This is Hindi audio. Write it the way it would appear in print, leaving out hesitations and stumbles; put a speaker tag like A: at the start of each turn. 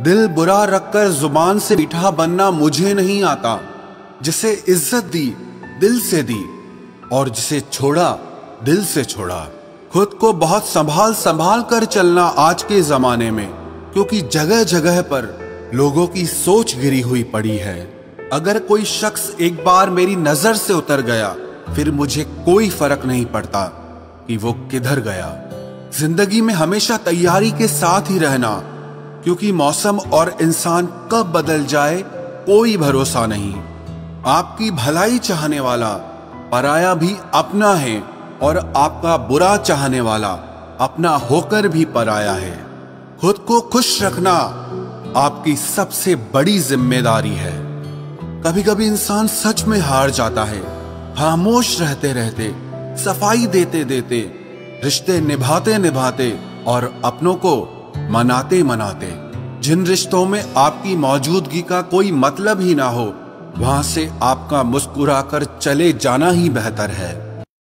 A: दिल बुरा रखकर जुबान से मीठा बनना मुझे नहीं आता। जिसे इज्जत दी दिल से दी और जिसे छोड़ा दिल से छोड़ा। खुद को बहुत संभाल संभाल कर चलना आज के जमाने में, क्योंकि जगह जगह पर लोगों की सोच गिरी हुई पड़ी है। अगर कोई शख्स एक बार मेरी नजर से उतर गया फिर मुझे कोई फर्क नहीं पड़ता कि वो किधर गया। जिंदगी में हमेशा तैयारी के साथ ही रहना, क्योंकि मौसम और इंसान कब बदल जाए कोई भरोसा नहीं। आपकी भलाई चाहने वाला पराया भी अपना है और आपका बुरा चाहने वाला अपना होकर भी पराया है। खुद को खुश रखना आपकी सबसे बड़ी जिम्मेदारी है। कभी कभी इंसान सच में हार जाता है। खामोश रहते रहते, सफाई देते देते, रिश्ते निभाते निभाते और अपनों को मनाते मनाते। जिन रिश्तों में आपकी मौजूदगी का कोई मतलब ही ना हो, वहां से आपका मुस्कुराकर चले जाना ही बेहतर है।